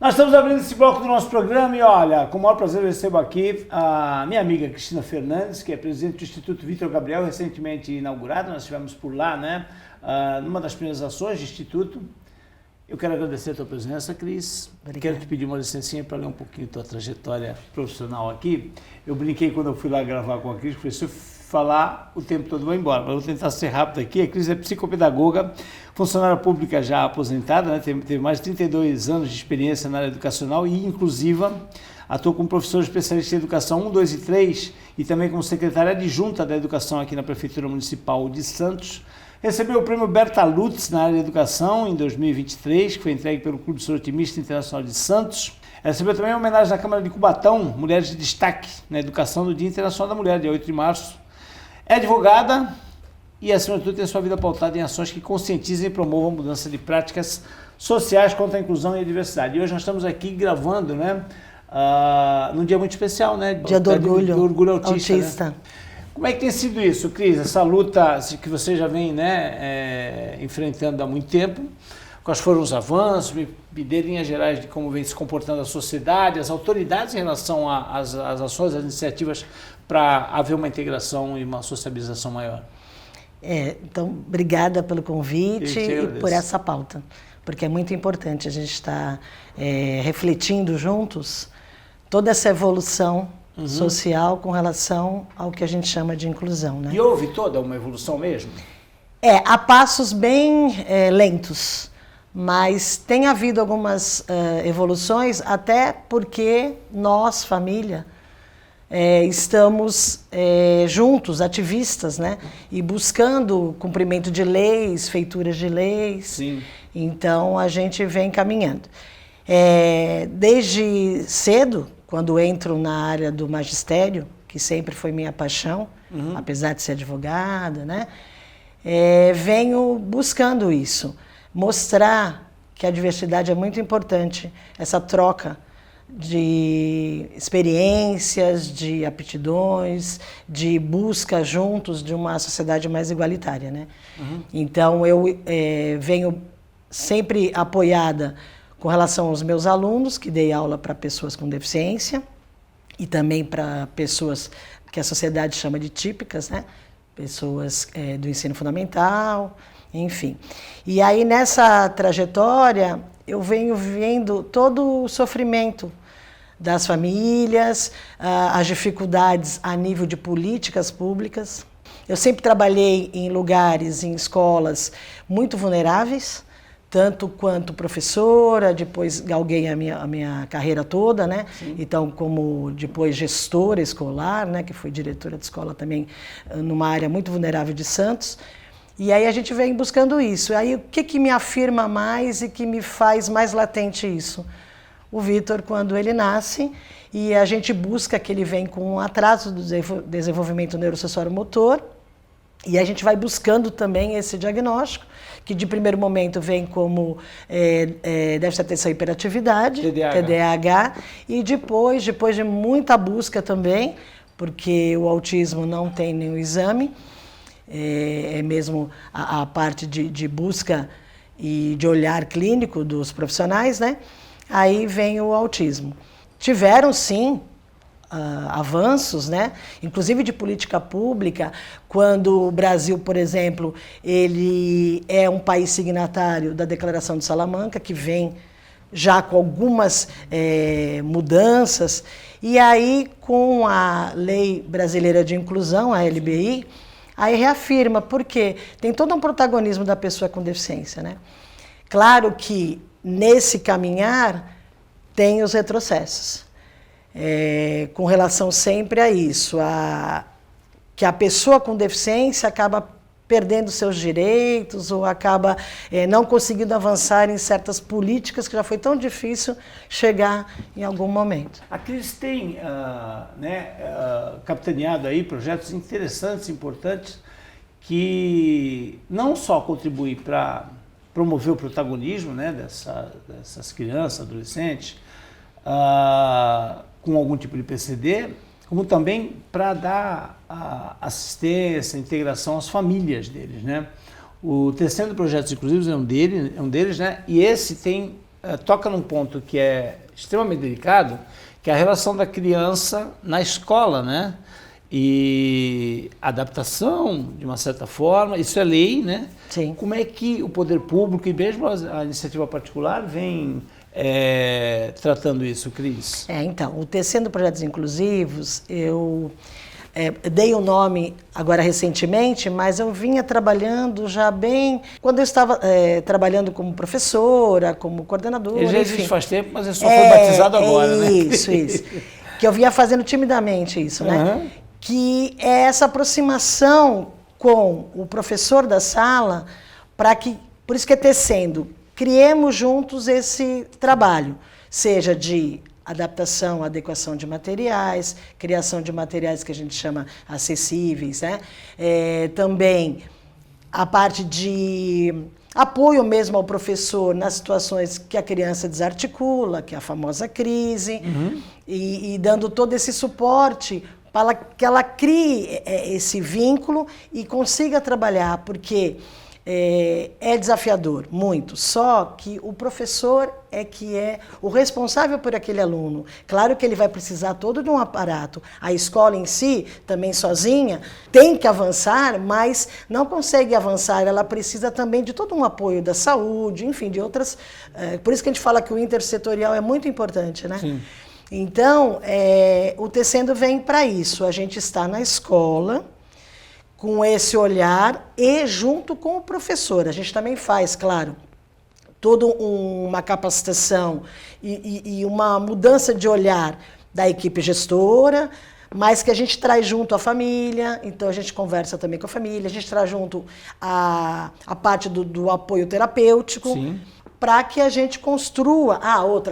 Nós estamos abrindo esse bloco do nosso programa e olha, com o maior prazer eu recebo aqui a minha amiga Cristina Fernandes, que é presidente do Instituto Vítor Gabriel, recentemente inaugurado, nós estivemos por lá, né, numa das primeiras ações do Instituto. Eu quero agradecer a tua presença, Cris. Obrigada. Quero te pedir uma licencinha para ler um pouquinho a tua trajetória profissional aqui. Eu brinquei quando eu fui lá gravar com a Cris, falei, se eu falar o tempo todo, vou embora. Mas eu vou tentar ser rápido aqui. A Cris é psicopedagoga, funcionária pública já aposentada, né? Teve mais de 32 anos de experiência na área educacional e inclusiva. Atua como professora especialista em educação 1, 2 e 3 e também como secretária adjunta da educação aqui na Prefeitura Municipal de Santos. Recebeu o prêmio Berta Lutz na área de educação em 2023, que foi entregue pelo Clube Sorotimista Internacional de Santos. Recebeu também a homenagem da Câmara de Cubatão, Mulheres de Destaque na Educação do Dia Internacional da Mulher, dia 8 de março. É advogada e, acima de tudo, tem sua vida pautada em ações que conscientizem e promovam a mudança de práticas sociais contra a inclusão e a diversidade. E hoje nós estamos aqui gravando, né, num dia muito especial, né? Dia do Orgulho Autista. Né? Como é que tem sido isso, Cris? Essa luta que você já vem, né, enfrentando há muito tempo. Quais foram os avanços? Me dê linhas gerais de como vem se comportando a sociedade, as autoridades em relação às ações, às iniciativas para haver uma integração e uma sociabilização maior. Então, obrigada pelo convite e por essa pauta, porque é muito importante a gente estar refletindo juntos toda essa evolução social com relação ao que a gente chama de inclusão, né? E houve toda uma evolução mesmo? A passos bem lentos, mas tem havido algumas evoluções, até porque nós, família, estamos juntos, ativistas, né? E buscando cumprimento de leis, feituras de leis. Sim. Então, a gente vem caminhando. Desde cedo, quando entro na área do magistério, que sempre foi minha paixão, apesar de ser advogada, né? Venho buscando isso, mostrar que a diversidade é muito importante, essa troca de experiências, de aptidões, de busca juntos de uma sociedade mais igualitária, né? Então, eu venho sempre apoiada com relação aos meus alunos, que dei aula para pessoas com deficiência e também para pessoas que a sociedade chama de típicas, né? Pessoas do ensino fundamental, enfim. E aí, nessa trajetória, eu venho vendo todo o sofrimento das famílias, as dificuldades a nível de políticas públicas. Eu sempre trabalhei em lugares, em escolas muito vulneráveis, tanto quanto professora, depois galguei a minha carreira toda, né? Sim. Então, como depois gestora escolar, né? Que fui diretora de escola também numa área muito vulnerável de Santos. E aí a gente vem buscando isso. Aí o que me afirma mais e que me faz mais latente isso? O Vítor, quando ele nasce, e a gente busca que ele vem com um atraso do desenvolvimento neurosensório-motor, e a gente vai buscando também esse diagnóstico, que de primeiro momento vem como déficit de atenção e hiperatividade, TDAH, e depois de muita busca também, porque o autismo não tem nenhum exame, mesmo a parte de busca e de olhar clínico dos profissionais, né? Aí vem o autismo. Tiveram, sim, avanços, né? Inclusive de política pública, quando o Brasil, por exemplo, ele é um país signatário da Declaração de Salamanca, que vem já com algumas mudanças, e aí com a Lei Brasileira de Inclusão, a LBI, aí reafirma, porque tem todo um protagonismo da pessoa com deficiência, né? Claro que nesse caminhar tem os retrocessos. Com relação sempre a isso, que a pessoa com deficiência acaba perdendo seus direitos ou acaba não conseguindo avançar em certas políticas que já foi tão difícil chegar em algum momento. A Cris tem capitaneado aí projetos interessantes, importantes, que não só contribuem para promover o protagonismo, né, dessas crianças, adolescentes, com algum tipo de PCD, como também para dar assistência, integração às famílias deles, né? O Tecendo Projetos Inclusivos é um deles, né? E esse tem toca num ponto que é extremamente delicado, que é a relação da criança na escola, né? E adaptação, de uma certa forma, isso é lei, né? Sim. Como é que o poder público e mesmo a iniciativa particular vem tratando isso, Cris? Então, o Tecendo Projetos Inclusivos, eu dei o nome agora recentemente, mas eu vinha trabalhando já bem... Quando eu estava trabalhando como professora, como coordenadora, Ele já enfim. existe faz tempo, mas ele só foi batizado agora, né? Isso. Que eu vinha fazendo timidamente isso, né? Que é essa aproximação com o professor da sala, por isso que é Tecendo, criemos juntos esse trabalho, seja de adaptação, adequação de materiais, criação de materiais que a gente chama acessíveis, né? Também a parte de apoio mesmo ao professor nas situações que a criança desarticula, que é a famosa crise, e dando todo esse suporte para que ela crie esse vínculo e consiga trabalhar, porque é desafiador, muito. Só que o professor é que é o responsável por aquele aluno. Claro que ele vai precisar todo de um aparato. A escola em si, também sozinha, tem que avançar, mas não consegue avançar. Ela precisa também de todo um apoio da saúde, enfim, de outras... Por isso que a gente fala que o intersetorial é muito importante, né? Sim. Então, o Tecendo vem para isso. A gente está na escola com esse olhar e junto com o professor. A gente também faz, claro, toda uma capacitação e uma mudança de olhar da equipe gestora, mas que a gente traz junto a família, então a gente conversa também com a família, a gente traz junto a parte do apoio terapêutico, para que a gente construa,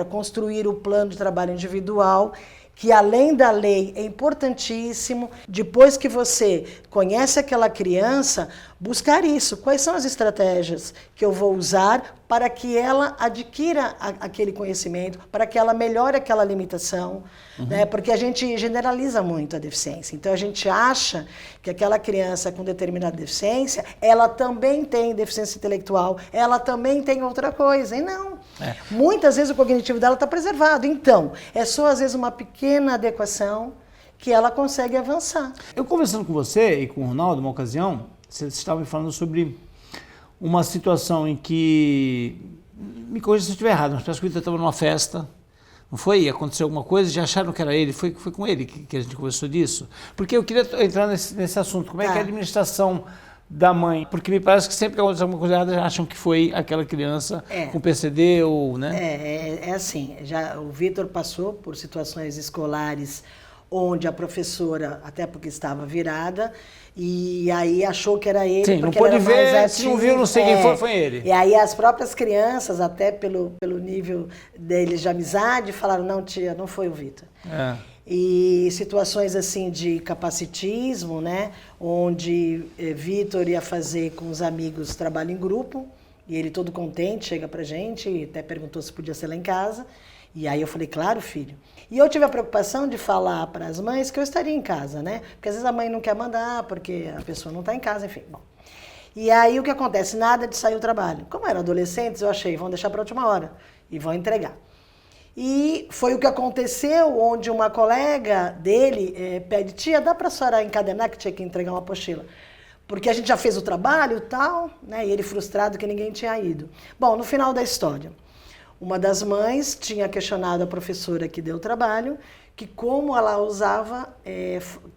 construir o plano de trabalho individual, que além da lei é importantíssimo, depois que você conhece aquela criança, buscar isso. Quais são as estratégias que eu vou usar para que ela adquira aquele conhecimento, para que ela melhore aquela limitação, né? Porque a gente generaliza muito a deficiência. Então a gente acha que aquela criança com determinada deficiência, ela também tem deficiência intelectual, ela também tem outra coisa. E não. Muitas vezes o cognitivo dela está preservado. Então, é só às vezes uma pequena adequação que ela consegue avançar. Eu conversando com você e com o Ronaldo, uma ocasião, vocês estavam me falando sobre uma situação em que, me corrija se eu estiver errado, mas parece que o Vitor estava numa festa, não foi? E aconteceu alguma coisa, já acharam que era ele, foi com ele que a gente conversou disso? Porque eu queria entrar nesse assunto, como é que é a administração da mãe? Porque me parece que sempre que acontece alguma coisa errada, acham que foi aquela criança com PCD ou, né? É assim, o Vitor passou por situações escolares onde a professora, até porque estava virada, e aí achou que era ele. Sim, porque não pôde ele era mais ver, ativo. se não viu, não sei quem foi ele. E aí as próprias crianças, até pelo nível deles de amizade, falaram, não tia, não foi o Vitor. E situações assim de capacitismo, né, onde Vitor ia fazer com os amigos trabalho em grupo, e ele todo contente chega pra gente, e até perguntou se podia ser lá em casa. E aí eu falei, claro, filho. E eu tive a preocupação de falar para as mães que eu estaria em casa, né? Porque às vezes a mãe não quer mandar, porque a pessoa não está em casa, enfim. Bom. E aí o que acontece? Nada de sair o trabalho. Como eram adolescentes, eu achei, vão deixar para a última hora e vão entregar. E foi o que aconteceu, onde uma colega dele pede, tia, dá para a senhora encadernar que tinha que entregar uma apostila? Porque a gente já fez o trabalho e tal, né? E ele frustrado que ninguém tinha ido. Bom, no final da história, uma das mães tinha questionado a professora que deu o trabalho, que como ela usava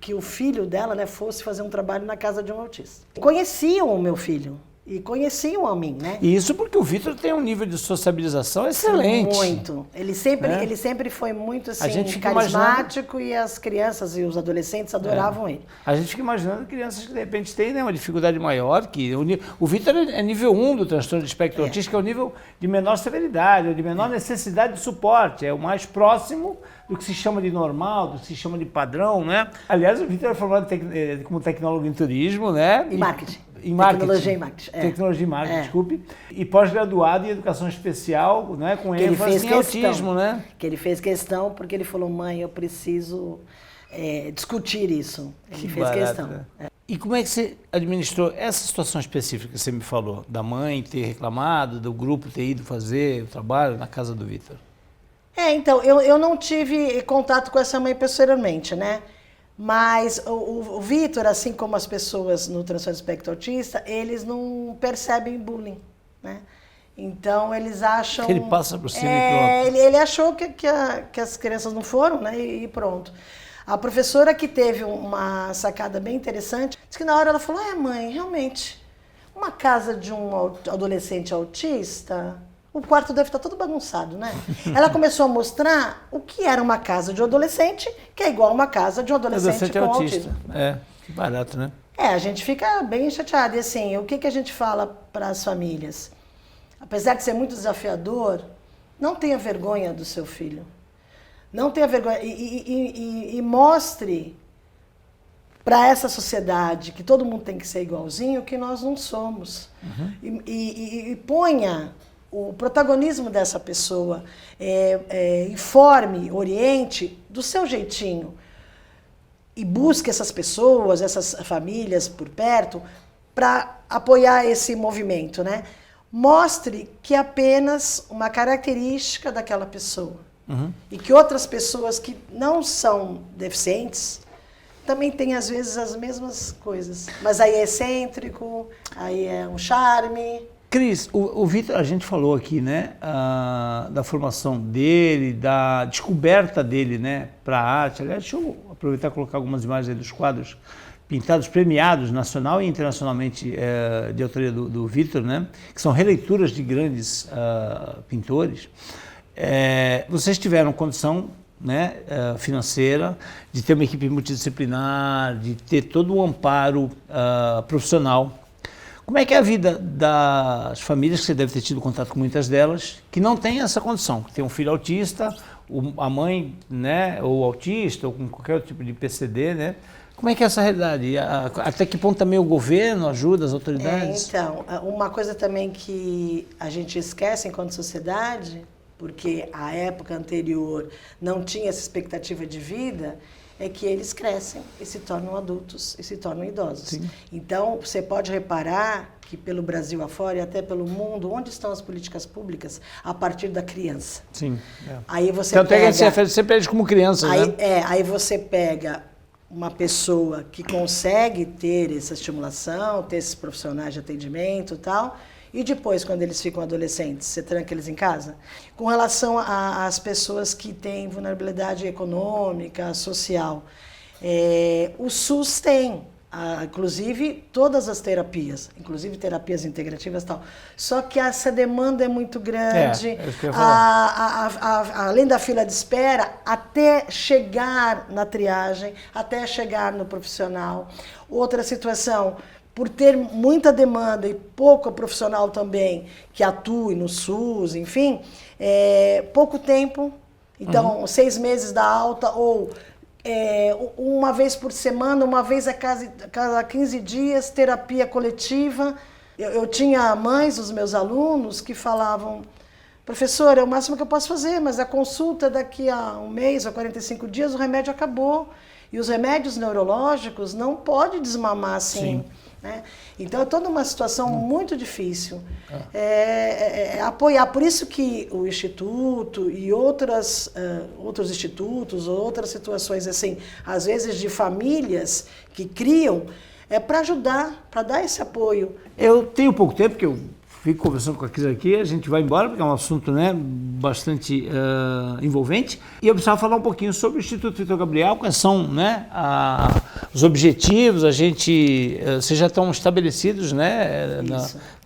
que o filho dela, né, fosse fazer um trabalho na casa de um autista. Conheciam o meu filho e conheciam a mim, né? E isso porque o Vitor tem um nível de sociabilização excelente. Muito. Ele sempre foi muito assim, carismático e as crianças e os adolescentes adoravam ele. A gente fica imaginando crianças que de repente têm, né, uma dificuldade maior, que o Vitor é nível 1 do transtorno de espectro autista, que é o nível de menor severidade, de menor necessidade de suporte, é o mais próximo do que se chama de normal, do que se chama de padrão, né? Aliás, o Vitor é formado como tecnólogo em turismo, né? E marketing. Em marketing. Tecnologia e marketing. Tecnologia e marketing, desculpe. E pós-graduado em educação especial, né, com ênfase em autismo, né? Que ele fez questão porque ele falou, mãe, eu preciso discutir isso. Ele fez questão. Né? E como é que você administrou essa situação específica que você me falou, da mãe ter reclamado, do grupo ter ido fazer o trabalho na casa do Vitor? Então, eu não tive contato com essa mãe posteriormente, né? Mas o Vitor, assim como as pessoas no transtorno do espectro autista, eles não percebem bullying, né? Então, eles acham... Ele passa por cima e pronto. Ele achou que as crianças não foram, né? E pronto. A professora que teve uma sacada bem interessante, disse que na hora ela falou, mãe, realmente, uma casa de um adolescente autista, o quarto deve estar todo bagunçado, né? Ela começou a mostrar o que era uma casa de um adolescente, que é igual a uma casa de um adolescente com autista. autismo. Que barato, né? A gente fica bem chateado. E assim, o que a gente fala para as famílias? Apesar de ser muito desafiador, não tenha vergonha do seu filho. Não tenha vergonha. E mostre para essa sociedade que todo mundo tem que ser igualzinho, que nós não somos. Uhum. E ponha o protagonismo dessa pessoa, informe, oriente do seu jeitinho. E busque essas pessoas, essas famílias por perto, para apoiar esse movimento, né? Mostre que é apenas uma característica daquela pessoa. Uhum. E que outras pessoas que não são deficientes também têm, às vezes, as mesmas coisas. Mas aí é excêntrico, aí é um charme. Cris, o Vitor, a gente falou aqui, né, da formação dele, da descoberta dele, né, para a arte. Aliás, deixa eu aproveitar e colocar algumas imagens aí dos quadros pintados, premiados nacional e internacionalmente de autoria do Vitor, né, que são releituras de grandes pintores. Vocês tiveram condição, né, financeira de ter uma equipe multidisciplinar, de ter todo o amparo profissional. Como é que é a vida das famílias, que você deve ter tido contato com muitas delas, que não têm essa condição, que tem um filho autista, a mãe, né, ou autista, ou com qualquer outro tipo de PCD, né? Como é que é essa realidade? Até que ponto também o governo ajuda as autoridades? Então, uma coisa também que a gente esquece enquanto sociedade, porque a época anterior não tinha essa expectativa de vida, é que eles crescem e se tornam adultos e se tornam idosos. Sim. Então, você pode reparar que pelo Brasil afora e até pelo mundo, onde estão as políticas públicas a partir da criança? Sim. Aí você então, pega... você pede como criança, aí, né? Aí você pega uma pessoa que consegue ter essa estimulação, ter esses profissionais de atendimento e tal, e depois, quando eles ficam adolescentes, você tranca eles em casa? Com relação às pessoas que têm vulnerabilidade econômica, social, o SUS tem, inclusive, todas as terapias, inclusive terapias integrativas e tal. Só que essa demanda é muito grande, isso que eu ia falar. Além da fila de espera, até chegar na triagem, até chegar no profissional. Outra situação... por ter muita demanda e pouco profissional também que atue no SUS, enfim, pouco tempo, então 6 meses da alta ou uma vez por semana, uma vez a cada 15 dias, terapia coletiva. Eu tinha mães dos meus alunos que falavam, professora, é o máximo que eu posso fazer, mas a consulta daqui a 1 mês ou 45 dias, o remédio acabou. E os remédios neurológicos não pode desmamar assim. Sim. Né? Então é toda uma situação muito difícil. Apoiar. Por isso que o Instituto e outros institutos, outras situações assim, às vezes de famílias que criam, para ajudar, para dar esse apoio. Eu tenho pouco tempo, porque eu fico conversando com a Cris aqui, a gente vai embora, porque é um assunto, né, bastante envolvente. E eu precisava falar um pouquinho sobre o Instituto Vitor Gabriel, quais são, né, os objetivos, vocês já estão estabelecidos, né,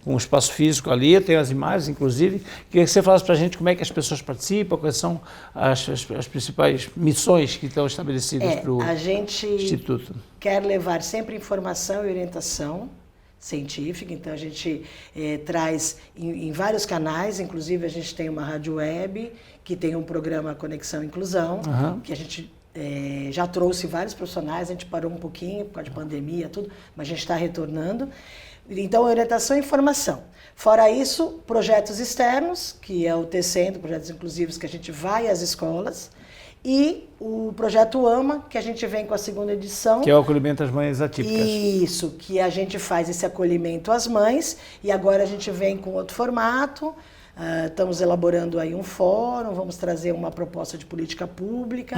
com o espaço físico ali, eu tenho as imagens, inclusive. Queria que você falasse para a gente como é que as pessoas participam, quais são as principais missões que estão estabelecidas para o Instituto. A gente quer levar sempre informação e orientação científica, então a gente traz em vários canais, inclusive a gente tem uma rádio web, que tem um programa Conexão Inclusão, que a gente já trouxe vários profissionais, a gente parou um pouquinho por causa de pandemia, tudo, mas a gente está retornando. Então, orientação e informação. Fora isso, projetos externos, que é o Tecendo, projetos inclusivos, que a gente vai às escolas E o projeto AMA, que a gente vem com a segunda edição. Que é o acolhimento às mães atípicas. Isso, que a gente faz esse acolhimento às mães, e agora a gente vem com outro formato. Estamos elaborando aí um fórum, vamos trazer uma proposta de política pública,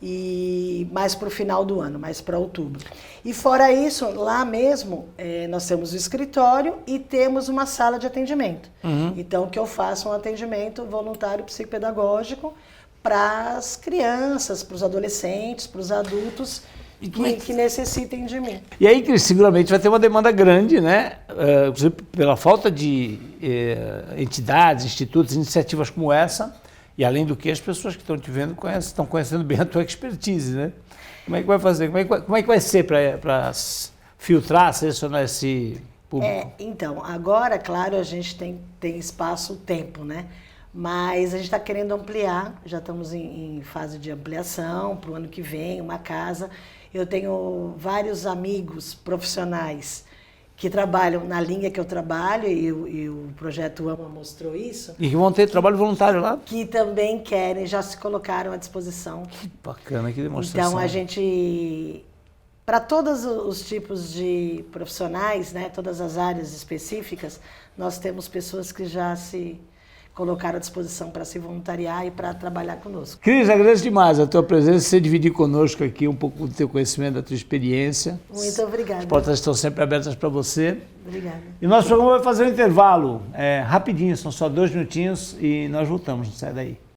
e mais para o final do ano, mais para outubro. E fora isso, lá mesmo, nós temos o escritório e temos uma sala de atendimento. Então, que eu faço um atendimento voluntário psicopedagógico para as crianças, para os adolescentes, para os adultos que necessitem de mim. E aí, Cris, seguramente vai ter uma demanda grande, né? Pela falta de entidades, institutos, iniciativas como essa, e além do que as pessoas que estão te vendo estão conhecendo bem a tua expertise, né? Como é que vai fazer? Como é que vai ser para filtrar, selecionar esse público? Então, agora, claro, a gente tem espaço-tempo, né? Mas a gente está querendo ampliar, já estamos em fase de ampliação para o ano que vem, uma casa. Eu tenho vários amigos profissionais que trabalham na linha que eu trabalho, e o projeto AMA mostrou isso. E que vão ter trabalho voluntário lá? Que também querem, já se colocaram à disposição. Que bacana, que demonstração. Então, a gente, para todos os tipos de profissionais, né, todas as áreas específicas, nós temos pessoas que já se colocaram à disposição para se voluntariar e para trabalhar conosco. Cris, agradeço demais a tua presença, você dividir conosco aqui um pouco do teu conhecimento, da tua experiência. Muito obrigada. As portas estão sempre abertas para você. Obrigada. E nosso programa vai fazer um intervalo rapidinho, são só 2 minutinhos e nós voltamos, não sai daí.